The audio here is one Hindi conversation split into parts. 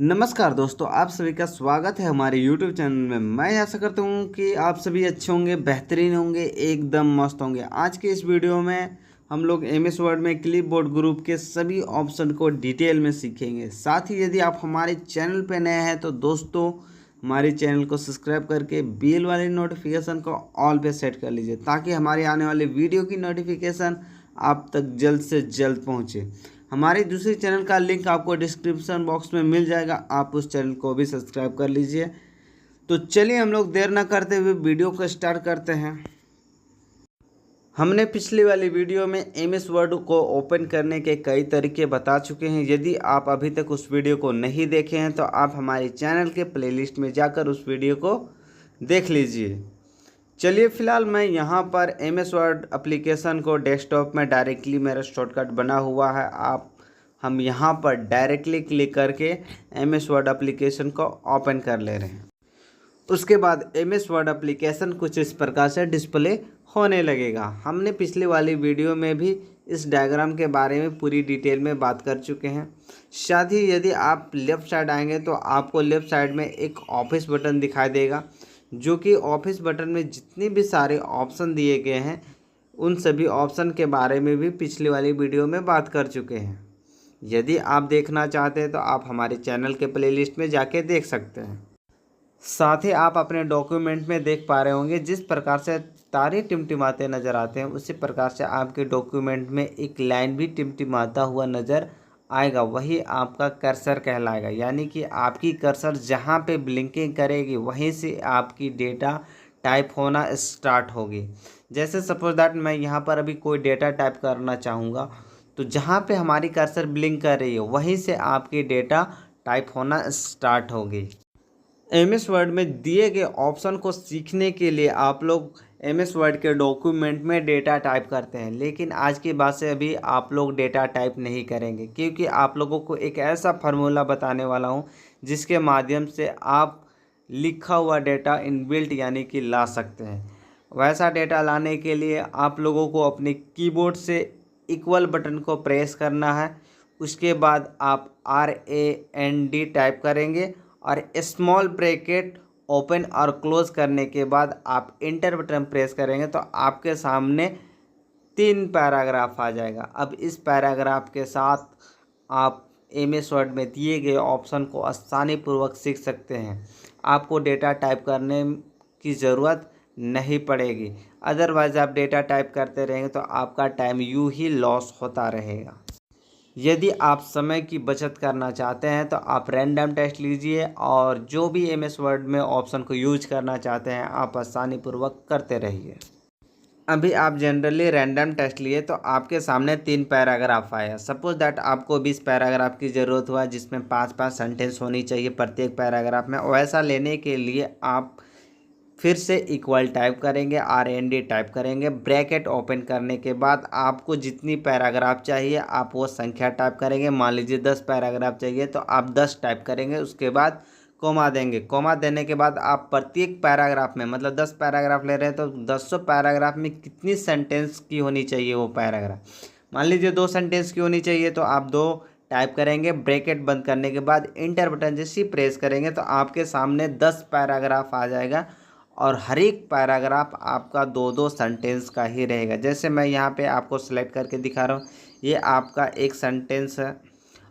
नमस्कार दोस्तों, आप सभी का स्वागत है हमारे YouTube चैनल में। मैं आशा करता हूँ कि आप सभी अच्छे होंगे, बेहतरीन होंगे, एकदम मस्त होंगे। आज के इस वीडियो में हम लोग MS वर्ड में क्लिपबोर्ड ग्रुप के सभी ऑप्शन को डिटेल में सीखेंगे। साथ ही यदि आप हमारे चैनल पर नए हैं तो दोस्तों हमारे चैनल को सब्सक्राइब करके बेल वाली नोटिफिकेशन को ऑल पे सेट कर लीजिए, ताकि हमारे आने वाले वीडियो की नोटिफिकेशन आप तक जल्द से जल्द पहुँचे। हमारे दूसरे चैनल का लिंक आपको डिस्क्रिप्शन बॉक्स में मिल जाएगा, आप उस चैनल को भी सब्सक्राइब कर लीजिए। तो चलिए हम लोग देर न करते हुए वीडियो को स्टार्ट करते हैं। हमने पिछली वाली वीडियो में MS वर्ड को ओपन करने के कई तरीके बता चुके हैं। यदि आप अभी तक उस वीडियो को नहीं देखे हैं तो आप हमारे चैनल के प्लेलिस्ट में जाकर उस वीडियो को देख लीजिए। चलिए फिलहाल मैं यहाँ पर MS वर्ड एप्लीकेशन को डेस्कटॉप में डायरेक्टली मेरा शॉर्टकट बना हुआ है। हम यहाँ पर डायरेक्टली क्लिक करके MS वर्ड एप्लीकेशन को ओपन कर ले रहे हैं। उसके बाद MS वर्ड एप्लीकेशन कुछ इस प्रकार से डिस्प्ले होने लगेगा। हमने पिछली वाली वीडियो में भी इस डायग्राम के बारे में पूरी डिटेल में बात कर चुके हैं। साथ ही यदि आप लेफ़्ट साइड आएंगे तो आपको लेफ़्ट साइड में एक ऑफिस बटन दिखाई देगा, जो कि ऑफिस बटन में जितने भी सारे ऑप्शन दिए गए हैं उन सभी ऑप्शन के बारे में भी पिछली वाली वीडियो में बात कर चुके हैं। यदि आप देखना चाहते हैं तो आप हमारे चैनल के प्लेलिस्ट में जाके देख सकते हैं। साथ ही आप अपने डॉक्यूमेंट में देख पा रहे होंगे, जिस प्रकार से तारे टिमटिमाते नज़र आते हैं उसी प्रकार से आपके डॉक्यूमेंट में एक लाइन भी टिमटिमाता हुआ नज़र आएगा। वही आपका कर्सर कहलाएगा, यानी कि आपकी कर्सर जहाँ पे ब्लिंकिंग करेगी वहीं से आपकी डेटा टाइप होना स्टार्ट होगी। जैसे सपोज दैट मैं यहाँ पर अभी कोई डेटा टाइप करना चाहूँगा तो जहाँ पे हमारी कर्सर ब्लिंक कर रही है वहीं से आपकी डेटा टाइप होना स्टार्ट होगी। MS वर्ड में दिए गए ऑप्शन को सीखने के लिए आप लोग MS वर्ड के डॉक्यूमेंट में डेटा टाइप करते हैं, लेकिन आज के बाद से अभी आप लोग डेटा टाइप नहीं करेंगे, क्योंकि आप लोगों को एक ऐसा फार्मूला बताने वाला हूं जिसके माध्यम से आप लिखा हुआ डेटा इनबिल्ट यानी कि ला सकते हैं। वैसा डेटा लाने के लिए आप लोगों को अपने कीबोर्ड से इक्वल बटन को प्रेस करना है। उसके बाद आप RAND टाइप करेंगे और स्मॉल ब्रैकेट ओपन और क्लोज करने के बाद आप इंटर बटन प्रेस करेंगे तो आपके सामने 3 पैराग्राफ आ जाएगा। अब इस पैराग्राफ के साथ आप MS वर्ड में दिए गए ऑप्शन को आसानीपूर्वक सीख सकते हैं। आपको डेटा टाइप करने की ज़रूरत नहीं पड़ेगी। अदरवाइज़ आप डेटा टाइप करते रहेंगे तो आपका टाइम यूं ही लॉस होता रहेगा। यदि आप समय की बचत करना चाहते हैं तो आप रैंडम टेस्ट लीजिए, और जो भी MS वर्ड में ऑप्शन को यूज करना चाहते हैं आप आसानीपूर्वक करते रहिए। अभी आप जनरली रैंडम टेस्ट लिए तो आपके सामने 3 पैराग्राफ आया। सपोज दैट आपको 20 पैराग्राफ की ज़रूरत हुआ, जिसमें 5-5 सेंटेंस होनी चाहिए प्रत्येक पैराग्राफ में। वैसा लेने के लिए आप फिर से इक्वल टाइप करेंगे, RAND टाइप करेंगे। ब्रैकेट ओपन करने के बाद आपको जितनी पैराग्राफ चाहिए आप वो संख्या टाइप करेंगे। मान लीजिए 10 पैराग्राफ चाहिए तो आप 10 टाइप करेंगे। उसके बाद कोमा देंगे। कोमा देने के बाद आप प्रत्येक पैराग्राफ में, मतलब 10 पैराग्राफ ले रहे हैं तो 10 पैराग्राफ में कितनी सेंटेंस की होनी चाहिए वो पैराग्राफ, मान लीजिए 2 सेंटेंस की होनी चाहिए तो आप 2 टाइप करेंगे। ब्रैकेट बंद करने के बाद इंटर बटन जैसे ही प्रेस करेंगे तो आपके सामने 10 पैराग्राफ आ जाएगा, और हर एक पैराग्राफ आपका 2-2 सेंटेंस का ही रहेगा। जैसे मैं यहाँ पे आपको सेलेक्ट करके दिखा रहा हूँ, ये आपका एक सेंटेंस है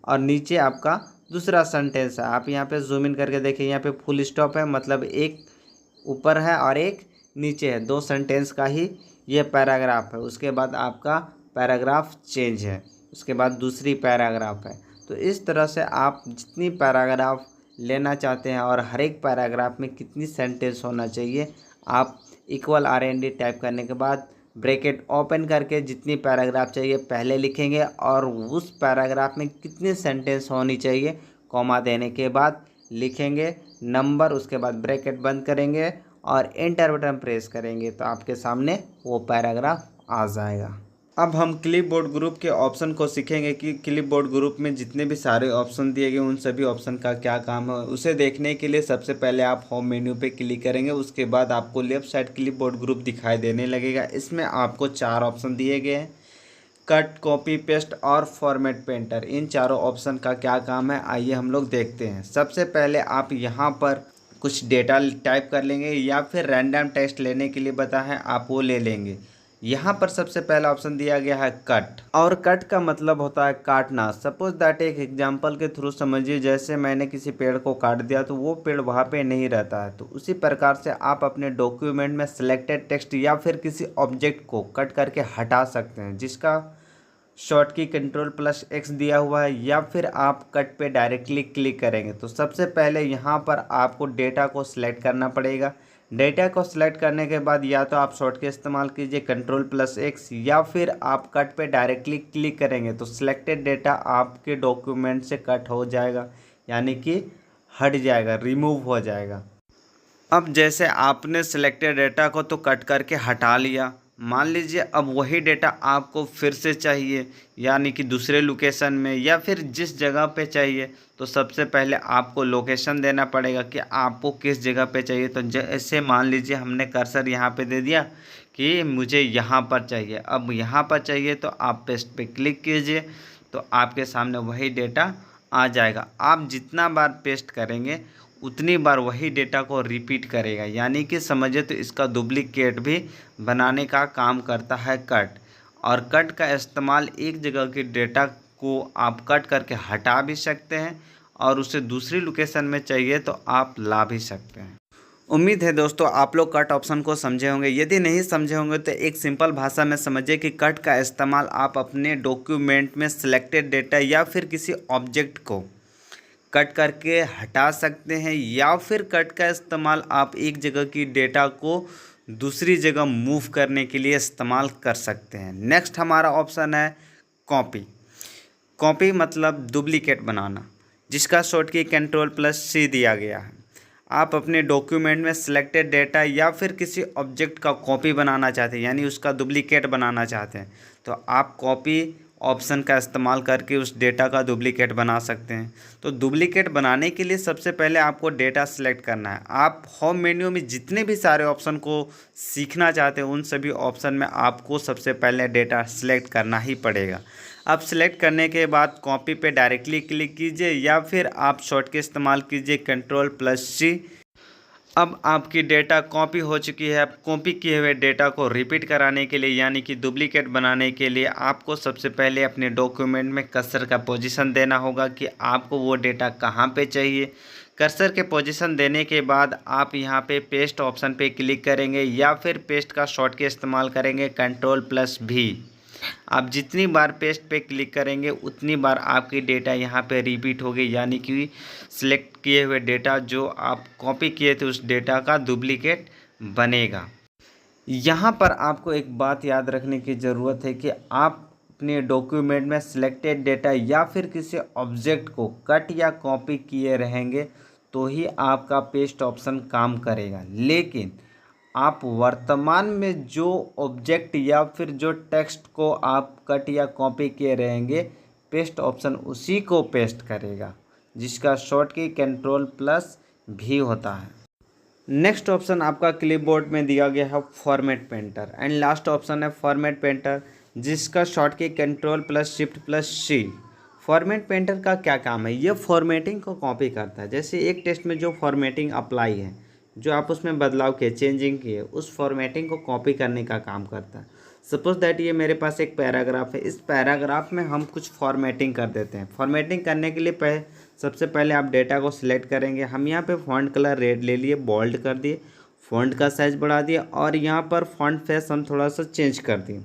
और नीचे आपका दूसरा सेंटेंस है। आप यहाँ पे जूम इन करके देखिए, यहाँ पे फुल स्टॉप है, मतलब एक ऊपर है और एक नीचे है। 2 सेंटेंस का ही ये पैराग्राफ है। उसके बाद आपका पैराग्राफ चेंज है, उसके बाद दूसरी पैराग्राफ है। तो इस तरह से आप जितनी पैराग्राफ लेना चाहते हैं और हर एक पैराग्राफ में कितनी सेंटेंस होना चाहिए, आप इक्वल RAND टाइप करने के बाद ब्रैकेट ओपन करके जितनी पैराग्राफ चाहिए पहले लिखेंगे, और उस पैराग्राफ में कितनी सेंटेंस होनी चाहिए कॉमा देने के बाद लिखेंगे नंबर। उसके बाद ब्रैकेट बंद करेंगे और एंटर बटन प्रेस करेंगे तो आपके सामने वो पैराग्राफ आ जाएगा। अब हम क्लिपबोर्ड ग्रुप के ऑप्शन को सीखेंगे कि क्लिपबोर्ड ग्रुप में जितने भी सारे ऑप्शन दिए गए उन सभी ऑप्शन का क्या काम है। उसे देखने के लिए सबसे पहले आप होम मेन्यू पे क्लिक करेंगे। उसके बाद आपको लेफ्ट साइड क्लिपबोर्ड ग्रुप दिखाई देने लगेगा। इसमें आपको 4 ऑप्शन दिए गए हैं। कट, कॉपी पेस्ट और फॉर्मेट पेंटर, इन चारों ऑप्शन का क्या काम है आइए हम लोग देखते हैं। सबसे पहले आप यहाँ पर कुछ डेटा टाइप कर लेंगे या फिर रैंडम टेक्स्ट लेने के लिए बता है आप वो ले लेंगे। यहाँ पर सबसे पहला ऑप्शन दिया गया है कट, और कट का मतलब होता है काटना। सपोज दैट एक एग्जांपल के थ्रू समझिए, जैसे मैंने किसी पेड़ को काट दिया तो वो पेड़ वहाँ पे नहीं रहता है, तो उसी प्रकार से आप अपने डॉक्यूमेंट में सिलेक्टेड टेक्स्ट या फिर किसी ऑब्जेक्ट को कट करके हटा सकते हैं, जिसका शॉर्ट की Ctrl+X दिया हुआ है, या फिर आप कट पे डायरेक्टली क्लिक करेंगे। तो सबसे पहले यहाँ पर आपको डेटा को सिलेक्ट करना पड़ेगा। डेटा को सिलेक्ट करने के बाद या तो आप शॉर्ट की इस्तेमाल कीजिए Ctrl+X, या फिर आप कट पे डायरेक्टली क्लिक करेंगे तो सिलेक्टेड डेटा आपके डॉक्यूमेंट से कट हो जाएगा, यानी कि हट जाएगा, रिमूव हो जाएगा। अब जैसे आपने सिलेक्टेड डेटा को तो कट करके हटा लिया, मान लीजिए अब वही डेटा आपको फिर से चाहिए, यानी कि दूसरे लोकेशन में या फिर जिस जगह पे चाहिए, तो सबसे पहले आपको लोकेशन देना पड़ेगा कि आपको किस जगह पे चाहिए। तो जैसे मान लीजिए हमने कर्सर यहाँ पे दे दिया कि मुझे यहाँ पर चाहिए, अब यहाँ पर चाहिए तो आप पेस्ट पे क्लिक कीजिए तो आपके सामने वही डेटा आ जाएगा। आप जितना बार पेस्ट करेंगे उतनी बार वही डेटा को रिपीट करेगा, यानी कि समझिए तो इसका डुप्लीकेट भी बनाने का काम करता है कट। और कट का इस्तेमाल एक जगह के डेटा को आप कट करके हटा भी सकते हैं और उसे दूसरी लोकेशन में चाहिए तो आप ला भी सकते हैं। उम्मीद है दोस्तों आप लोग कट ऑप्शन को समझे होंगे। यदि नहीं समझे होंगे तो एक सिंपल भाषा में समझिए कि कट का इस्तेमाल आप अपने डॉक्यूमेंट में सिलेक्टेड डेटा या फिर किसी ऑब्जेक्ट को कट करके हटा सकते हैं, या फिर कट का इस्तेमाल आप एक जगह की डेटा को दूसरी जगह मूव करने के लिए इस्तेमाल कर सकते हैं। नेक्स्ट हमारा ऑप्शन है कॉपी। कॉपी मतलब डुप्लीकेट बनाना, जिसका शॉर्ट की Ctrl+C दिया गया है। आप अपने डॉक्यूमेंट में सिलेक्टेड डेटा या फिर किसी ऑब्जेक्ट का कॉपी बनाना चाहते हैं, यानी उसका डुप्लीकेट बनाना चाहते हैं, तो आप कॉपी ऑप्शन का इस्तेमाल करके उस डेटा का डुप्लीकेट बना सकते हैं। तो डुप्लीकेट बनाने के लिए सबसे पहले आपको डेटा सेलेक्ट करना है। आप होम मेन्यू में जितने भी सारे ऑप्शन को सीखना चाहते हैं उन सभी ऑप्शन में आपको सबसे पहले डेटा सेलेक्ट करना ही पड़ेगा। अब सेलेक्ट करने के बाद कॉपी पे डायरेक्टली क्लिक कीजिए या फिर आप शॉर्ट के इस्तेमाल कीजिए Ctrl+C। अब आपकी डेटा कॉपी हो चुकी है। अब कॉपी किए हुए डेटा को रिपीट कराने के लिए, यानी कि डुप्लीकेट बनाने के लिए, आपको सबसे पहले अपने डॉक्यूमेंट में कर्सर का पोजीशन देना होगा कि आपको वो डेटा कहाँ पे चाहिए। कर्सर के पोजीशन देने के बाद आप यहाँ पे पेस्ट ऑप्शन पे क्लिक करेंगे या फिर पेस्ट का शॉर्ट के इस्तेमाल करेंगे Ctrl+V। आप जितनी बार पेस्ट पे क्लिक करेंगे उतनी बार आपकी डेटा यहाँ पे रिपीट होगी, यानी कि सिलेक्ट किए हुए डेटा जो आप कॉपी किए थे उस डेटा का डुप्लीकेट बनेगा। यहाँ पर आपको एक बात याद रखने की ज़रूरत है कि आप अपने डॉक्यूमेंट में सिलेक्टेड डेटा या फिर किसी ऑब्जेक्ट को कट या कॉपी किए रहेंगे तो ही आपका पेस्ट ऑप्शन काम करेगा। लेकिन आप वर्तमान में जो ऑब्जेक्ट या फिर जो टेक्स्ट को आप कट या कॉपी किए रहेंगे, पेस्ट ऑप्शन उसी को पेस्ट करेगा, जिसका शॉर्ट की Ctrl+V होता है। नेक्स्ट ऑप्शन आपका क्लिपबोर्ड में दिया गया है format painter, and last option है फॉर्मेट पेंटर, जिसका शॉर्ट की Ctrl+Shift+C। फॉर्मेट पेंटर का क्या काम है? ये फॉर्मेटिंग को कॉपी करता है। जैसे एक टेक्स्ट में जो फॉर्मेटिंग अप्लाई है, जो आप उसमें बदलाव किए, चेंजिंग किए, उस फॉर्मेटिंग को कॉपी करने का काम करता है। सपोज दैट ये मेरे पास एक पैराग्राफ है, इस पैराग्राफ में हम कुछ फॉर्मेटिंग कर देते हैं। फॉर्मेटिंग करने के लिए सबसे पहले आप डेटा को सिलेक्ट करेंगे। हम यहाँ पे फॉन्ट कलर रेड ले लिए, बोल्ड कर दिए, फॉन्ट का साइज़ बढ़ा दिया और यहाँ पर फॉन्ट फेस हम थोड़ा सा चेंज कर दिए।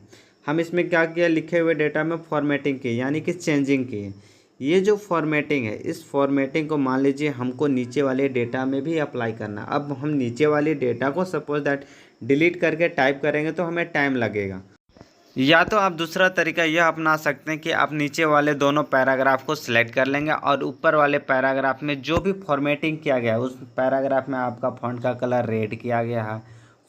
हम इसमें क्या किया, लिखे हुए डेटा में फॉर्मेटिंग की, यानी कि चेंजिंग की। ये जो फॉर्मेटिंग है, इस फॉर्मेटिंग को मान लीजिए हमको नीचे वाले डेटा में भी अप्लाई करना। अब हम नीचे वाले डेटा को सपोज दैट डिलीट करके टाइप करेंगे तो हमें टाइम लगेगा। या तो आप दूसरा तरीका यह अपना सकते हैं कि आप नीचे वाले दोनों पैराग्राफ को सिलेक्ट कर लेंगे और ऊपर वाले पैराग्राफ में जो भी फॉर्मेटिंग किया गया है, उस पैराग्राफ में आपका फ़ॉन्ट का कलर रेड किया गया है,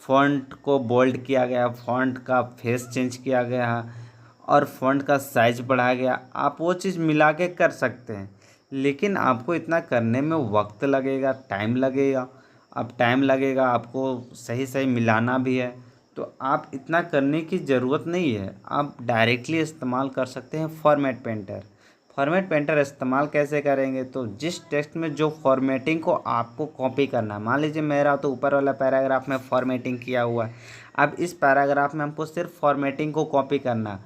फ़ॉन्ट को बोल्ड किया गया, फ़ॉन्ट का फेस चेंज किया गया है और फ़ॉन्ट का साइज़ बढ़ाया गया, आप वो चीज़ मिला के कर सकते हैं। लेकिन आपको इतना करने में वक्त लगेगा, टाइम लगेगा। अब टाइम लगेगा, आपको सही सही मिलाना भी है, तो आप इतना करने की ज़रूरत नहीं है, आप डायरेक्टली इस्तेमाल कर सकते हैं फॉर्मेट पेंटर। फॉर्मेट पेंटर इस्तेमाल कैसे करेंगे, तो जिस टेक्स्ट में जो फॉर्मेटिंग को आपको कॉपी करना है, मान लीजिए मेरा तो ऊपर वाला पैराग्राफ में फॉर्मेटिंग किया हुआ है, अब इस पैराग्राफ में हमको सिर्फ फॉर्मेटिंग को कॉपी करना,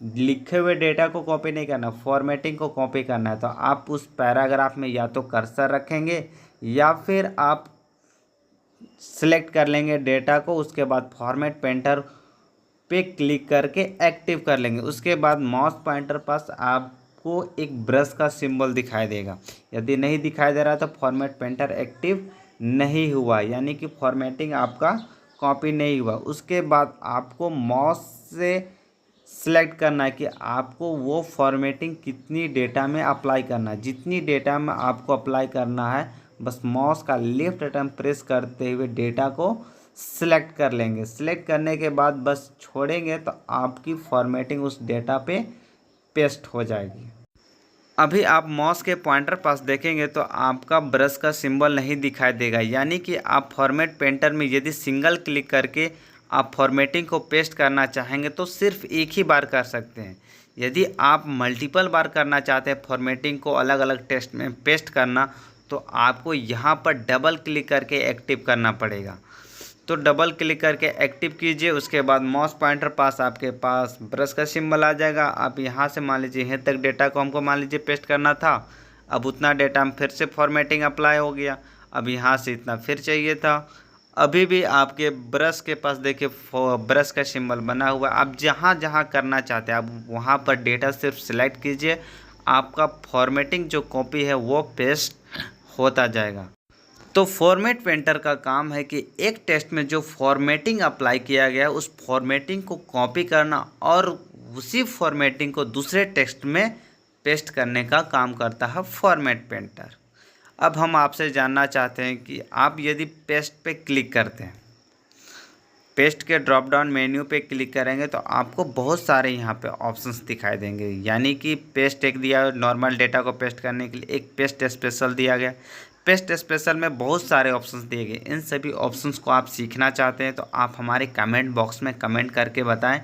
लिखे हुए डेटा को कॉपी नहीं करना, फॉर्मेटिंग को कॉपी करना है। तो आप उस पैराग्राफ में या तो कर्सर रखेंगे या फिर आप सिलेक्ट कर लेंगे डेटा को, उसके बाद फॉर्मेट पेंटर पे क्लिक करके एक्टिव कर लेंगे। उसके बाद माउस पॉइंटर पास आपको एक ब्रश का सिंबल दिखाई देगा, यदि नहीं दिखाई दे रहा तो फॉर्मेट पेंटर एक्टिव नहीं हुआ, यानी कि फॉर्मेटिंग आपका कॉपी नहीं हुआ। उसके बाद आपको माउस से सिलेक्ट करना है कि आपको वो फॉर्मेटिंग कितनी डेटा में अप्लाई करना है। जितनी डेटा में आपको अप्लाई करना है, बस माउस का लेफ्ट बटन प्रेस करते हुए डेटा को सिलेक्ट कर लेंगे। सिलेक्ट करने के बाद बस छोड़ेंगे तो आपकी फॉर्मेटिंग उस डेटा पे पेस्ट हो जाएगी। अभी आप माउस के पॉइंटर पास देखेंगे तो आपका ब्रश का सिंबल नहीं दिखाई देगा, यानी कि आप फॉर्मेट पेंटर में यदि सिंगल क्लिक करके आप फॉर्मेटिंग को पेस्ट करना चाहेंगे तो सिर्फ एक ही बार कर सकते हैं। यदि आप मल्टीपल बार करना चाहते हैं फॉर्मेटिंग को अलग अलग टेक्स्ट में पेस्ट करना, तो आपको यहाँ पर डबल क्लिक करके एक्टिव करना पड़ेगा। तो डबल क्लिक करके एक्टिव कीजिए, उसके बाद माउस पॉइंटर पास आपके पास ब्रश का सिंबल आ जाएगा। आप यहाँ से मान लीजिए यहाँ तक डेटा को हमको मान लीजिए पेस्ट करना था, अब उतना डेटा हम फिर से फॉर्मेटिंग अप्लाई हो गया। अब यहाँ से इतना फिर चाहिए था, अभी भी आपके ब्रश के पास देखिए ब्रश का सिंबल बना हुआ है। आप जहाँ जहाँ करना चाहते हैं आप वहाँ पर डेटा सिर्फ सिलेक्ट कीजिए, आपका फॉर्मेटिंग जो कॉपी है वो पेस्ट होता जाएगा। तो फॉर्मेट पेंटर का काम है कि एक टेक्स्ट में जो फॉर्मेटिंग अप्लाई किया गया है उस फॉर्मेटिंग को कॉपी करना और उसी फॉर्मेटिंग को दूसरे टेक्स्ट में पेस्ट करने का काम करता है फॉर्मेट पेंटर। अब हम आपसे जानना चाहते हैं कि आप यदि पेस्ट पे क्लिक करते हैं, पेस्ट के ड्रॉप डाउन मेन्यू पे क्लिक करेंगे तो आपको बहुत सारे यहाँ पे ऑप्शंस दिखाई देंगे, यानी कि पेस्ट एक दिया नॉर्मल डेटा को पेस्ट करने के लिए, एक पेस्ट स्पेशल दिया गया। पेस्ट स्पेशल में बहुत सारे ऑप्शंस दिए गए। इन सभी ऑप्शंस को आप सीखना चाहते हैं तो आप हमारे कमेंट बॉक्स में कमेंट करके बताएं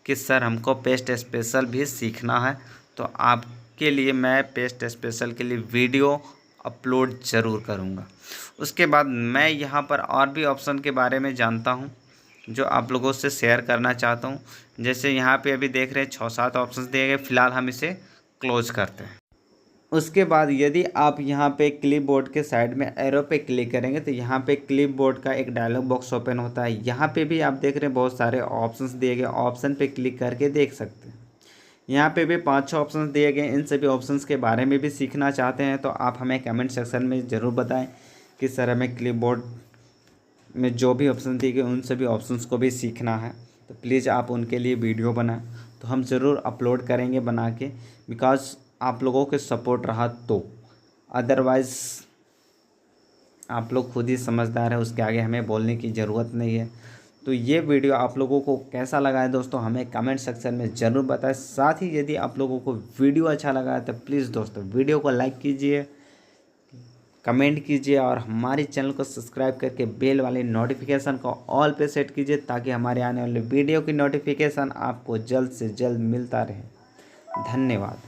कि सर हमको पेस्ट स्पेशल भी सीखना है, तो आपके लिए मैं पेस्ट स्पेशल के लिए वीडियो अपलोड ज़रूर करूँगा। उसके बाद मैं यहाँ पर और भी ऑप्शन के बारे में जानता हूँ जो आप लोगों से शेयर करना चाहता हूँ। जैसे यहाँ पे अभी देख रहे हैं 6-7 ऑप्शंस दिए गए, फ़िलहाल हम इसे क्लोज करते हैं। उसके बाद यदि आप यहाँ पे क्लिपबोर्ड के साइड में एरो पे क्लिक करेंगे तो यहाँ पे क्लिपबोर्ड का एक डायलॉग बॉक्स ओपन होता है। यहाँ पे भी आप देख रहे हैं बहुत सारे ऑप्शंस दिए गए, ऑप्शन पे क्लिक करके देख सकते हैं। यहाँ पे भी 5-6 ऑप्शंस दिए गए। इन सभी ऑप्शंस के बारे में भी सीखना चाहते हैं तो आप हमें कमेंट सेक्शन में ज़रूर बताएं कि सर हमें क्लिपबोर्ड में जो भी ऑप्शन दिए गए उन सभी ऑप्शंस को भी सीखना है, तो प्लीज़ आप उनके लिए वीडियो बनाएं, तो हम ज़रूर अपलोड करेंगे बना के, बिकॉज आप लोगों के सपोर्ट रहा तो। अदरवाइज़ आप लोग खुद ही समझदार है, उसके आगे हमें बोलने की ज़रूरत नहीं है। तो ये वीडियो आप लोगों को कैसा लगा है दोस्तों हमें कमेंट सेक्शन में ज़रूर बताएं। साथ ही यदि आप लोगों को वीडियो अच्छा लगा है तो प्लीज़ दोस्तों वीडियो को लाइक कीजिए, कमेंट कीजिए और हमारे चैनल को सब्सक्राइब करके बेल वाली नोटिफिकेशन को ऑल पे सेट कीजिए ताकि हमारे आने वाले वीडियो की नोटिफिकेशन आपको जल्द से जल्द मिलता रहे। धन्यवाद।